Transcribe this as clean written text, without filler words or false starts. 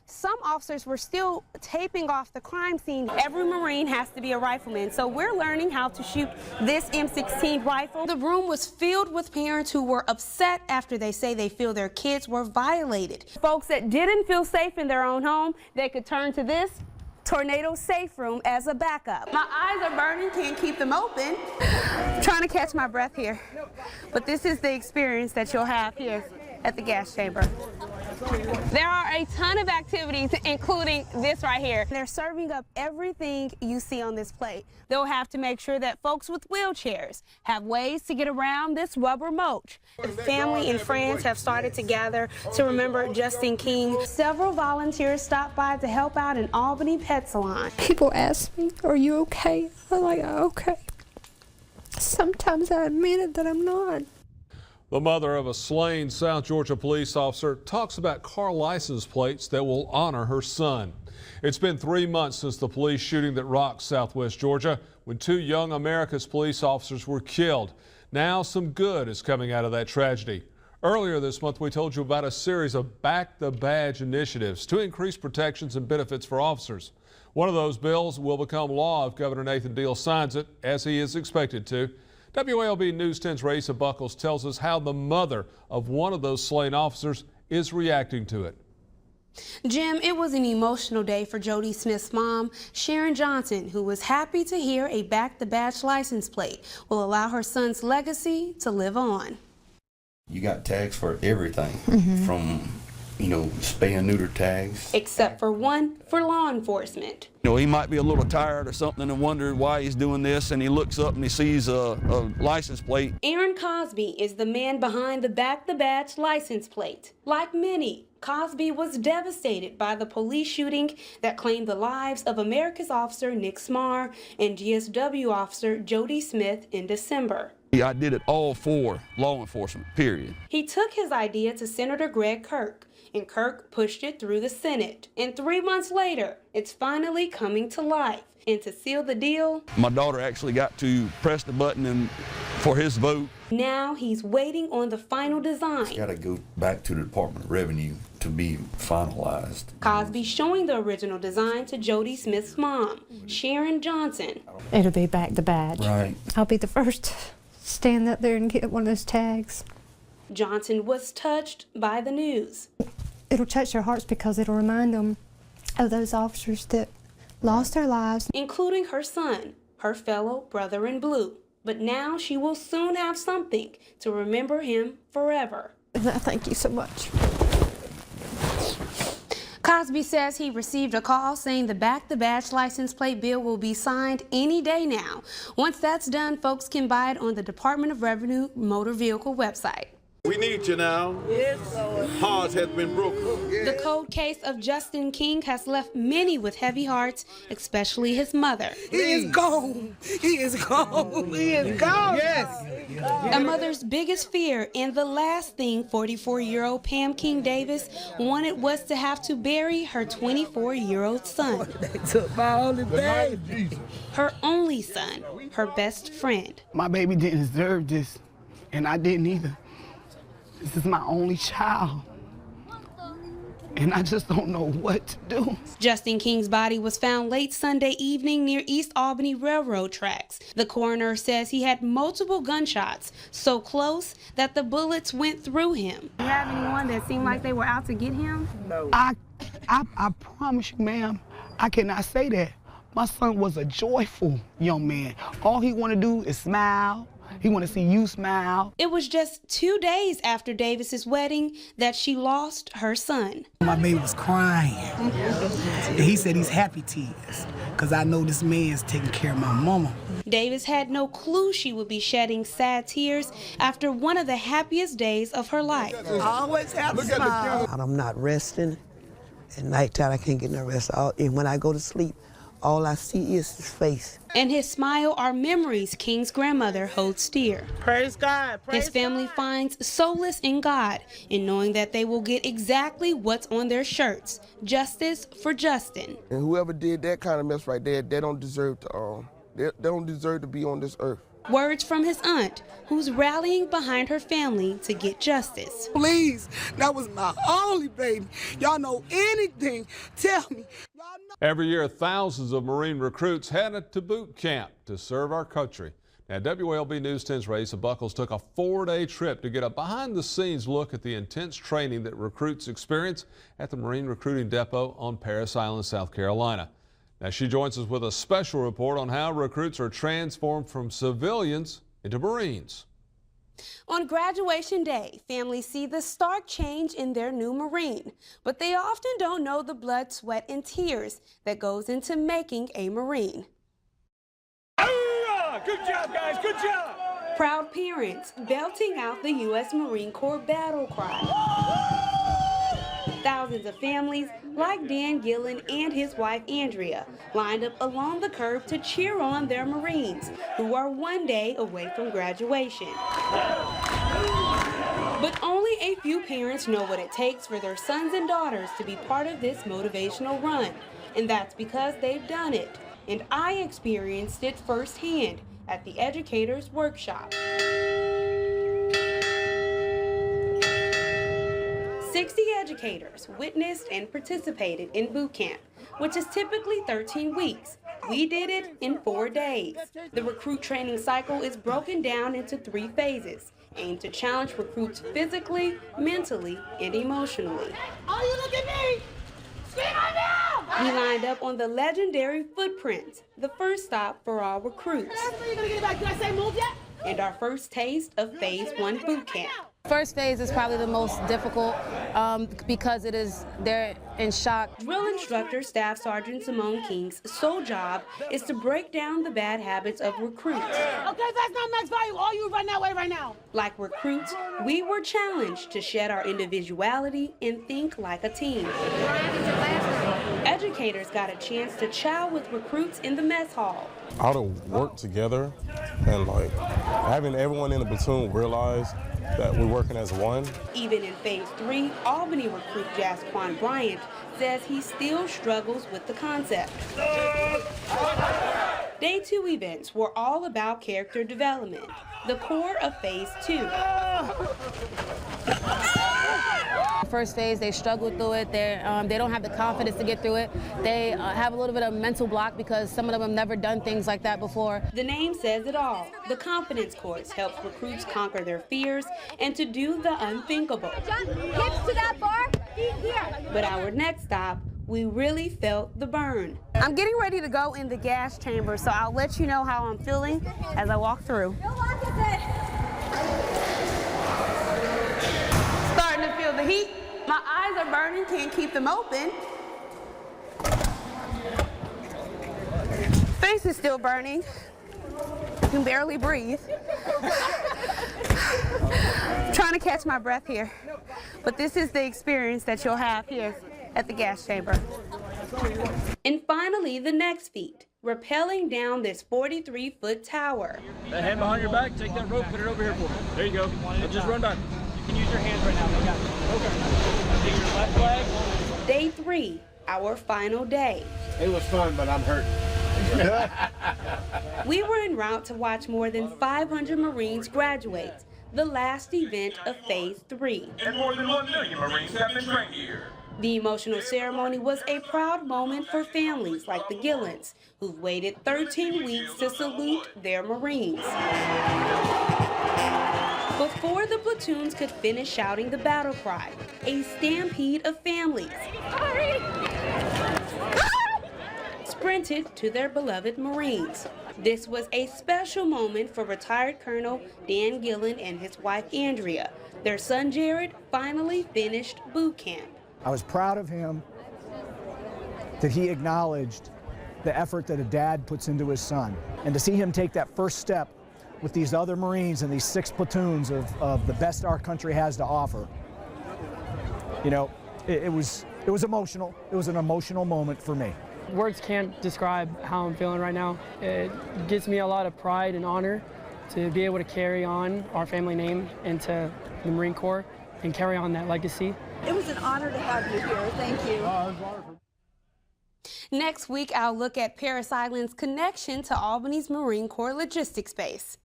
some officers were still taping off the crime scene. Every Marine has to be a rifleman, so we're learning how to shoot this M16 rifle. The room was filled with parents who were upset after they say they feel their kids were violated. Folks that didn't feel safe in their own home, they could turn to this tornado safe room as a backup. My eyes are burning, can't keep them open. Trying to catch my breath here. But this is the experience that you'll have here at the gas chamber. There are a ton of activities, including this right here. They're serving up everything you see on this plate. They'll have to make sure that folks with wheelchairs have ways to get around this rubber mulch. Family and friends have started to gather to remember Justin King. Several volunteers stopped by to help out in Albany Pet Salon. People ask me, "Are you okay?" I'm like, "Okay." Sometimes I admit it that I'm not. The mother of a slain South Georgia police officer talks about car license plates that will honor her son. It's been 3 months since the police shooting that rocked Southwest Georgia when 2 young America's police officers were killed. Now some good is coming out of that tragedy. Earlier this month, we told you about a series of Back the Badge initiatives to increase protections and benefits for officers. One of those bills will become law if Governor Nathan Deal signs it, as he is expected to. WALB News 10's Re-Essa Rbuckels tells us how the mother of one of those slain officers is reacting to it. Jim, it was an emotional day for Jody Smith's mom, Sharon Johnson, who was happy to hear a Back the Badge license plate will allow her son's legacy to live on. You got tags for everything, from, spay and neuter tags. Except for one for law enforcement. He might be a little tired or something and wonder why he's doing this, and he looks up and he sees a license plate. Aaron Cosby is the man behind the Back the Badge license plate. Like many, Cosby was devastated by the police shooting that claimed the lives of America's officer Nick Smar and GSW officer Jody Smith in December. I did it all for law enforcement, period. He took his idea to Senator Greg Kirk, and Kirk pushed it through the Senate. And 3 months later, it's finally coming to life. And to seal the deal, my daughter actually got to press the button for his vote. Now he's waiting on the final design. It's got to go back to the Department of Revenue to be finalized. Cosby showing the original design to Jody Smith's mom, Sharon Johnson. It'll be Back the Badge. Right. I'll be the first to stand up there and get one of those tags. Johnson was touched by the news. It'll touch their hearts because it'll remind them of those officers that lost their lives. Including her son, her fellow brother in blue. But now she will soon have something to remember him forever. And I thank you so much. Cosby says he received a call saying the Back the Badge license plate bill will be signed any day now. Once that's done, folks can buy it on the Department of Revenue motor vehicle website. We need you now. Yes, Lord. Hearts have been broken. The cold case of Justin King has left many with heavy hearts, especially his mother. He is gone. He is gone. He is gone. Yes. A mother's biggest fear, and the last thing 44-year-old Pam King Davis wanted was to have to bury her 24-year-old son. They took my only baby. Her only son, her best friend. My baby didn't deserve this, and I didn't either. This is my only child, and I just don't know what to do. Justin King's body was found late Sunday evening near East Albany Railroad tracks. The coroner says he had multiple gunshots, so close that the bullets went through him. Do you have anyone that seemed like they were out to get him? No. I promise you, ma'am, I cannot say that. My son was a joyful young man. All he wanted to do is smile. He wanted to see you smile. It was just 2 days after Davis's wedding that she lost her son. My baby was crying. And he said he's happy tears, because I know this man's taking care of my mama. Davis had no clue she would be shedding sad tears after one of the happiest days of her life. I always have a smile. I'm not resting. At nighttime, I can't get no rest. And when I go to sleep, all I see is his face. And his smile are memories King's grandmother holds dear. Praise God. Praise his family finds solace in God in knowing that they will get exactly what's on their shirts. Justice for Justin. And whoever did that kind of mess right there, they don't deserve to they don't deserve to be on this earth. Words from his aunt, who's rallying behind her family to get justice. Please, that was my only baby. Y'all know anything, tell me. Y'all know. Every year, thousands of Marine recruits headed to boot camp to serve our country. Now, WLB News 10's Re-Essa Rbuckels took a 4-day trip to get a behind-the-scenes look at the intense training that recruits experience at the Marine Recruiting Depot on Parris Island, South Carolina. Now, she joins us with a special report on how recruits are transformed from civilians into Marines. On graduation day, families see the stark change in their new Marine, but they often don't know the blood, sweat, and tears that goes into making a Marine. Good job, guys, good job! Proud parents belting out the U.S. Marine Corps battle cry. Thousands of families, like Dan Gillen and his wife Andrea, lined up along the curb to cheer on their Marines, who are one day away from graduation. But only a few parents know what it takes for their sons and daughters to be part of this motivational run, and that's because they've done it. And I experienced it firsthand at the Educators Workshop. 60 educators witnessed and participated in boot camp, which is typically 13 weeks. We did it in 4 days. The recruit training cycle is broken down into 3 phases, aimed to challenge recruits physically, mentally, and emotionally. Oh, you look at me! Scream on down! We lined up on the legendary Footprints, the first stop for all recruits. Did I say move yet? And our first taste of Phase 1 boot camp. First phase is probably the most difficult because they're in shock. Drill instructor Staff Sergeant Simone King's sole job is to break down the bad habits of recruits. Okay, that's not max value. All you run that way right now. Like recruits, we were challenged to shed our individuality and think like a team. Educators got a chance to chow with recruits in the mess hall. How to work together and like having everyone in the platoon realize that we're working as one. Even in Phase 3, Albany recruit Jasquan Bryant says he still struggles with the concept. Day 2 events were all about character development, the core of Phase 2. First phase, they struggle through it. They don't have the confidence to get through it. They have a little bit of mental block because some of them have never done things like that before. The name says it all. The Confidence Course helps recruits conquer their fears and to do the unthinkable. Hips to that bar, feet here. But our next stop, we really felt the burn. I'm getting ready to go in the gas chamber, so I'll let you know how I'm feeling as I walk through. Starting to feel the heat. My eyes are burning, can't keep them open. Face is still burning. I can barely breathe. Trying to catch my breath here. But this is the experience that you'll have here at the gas chamber. And finally, the next feat, rappelling down this 43-foot tower. That hand behind your back, take that rope, put it over here for me. There you go. Now just run back. You can use your hands right now. Okay. Take your left leg. Day 3, our final day. It was fun, but I'm hurt. We were en route to watch more than 500 Marines graduate, the last event of Phase 3. And more than 1 million Marines have been trained here. The emotional ceremony was a proud moment for families like the Gillens, who've waited 13 weeks to salute their Marines. Before the platoons could finish shouting the battle cry, a stampede of families sprinted to their beloved Marines. This was a special moment for retired Colonel Dan Gillen and his wife Andrea. Their son Jared finally finished boot camp. I was proud of him that he acknowledged the effort that a dad puts into his son. And to see him take that first step with these other Marines and these 6 platoons of the best our country has to offer, you know, it was emotional. It was an emotional moment for me. Words can't describe how I'm feeling right now. It gives me a lot of pride and honor to be able to carry on our family name into the Marine Corps and carry on that legacy. It was an honor to have you here. Thank you. Next week, I'll look at Parris Island's connection to Albany's Marine Corps logistics base.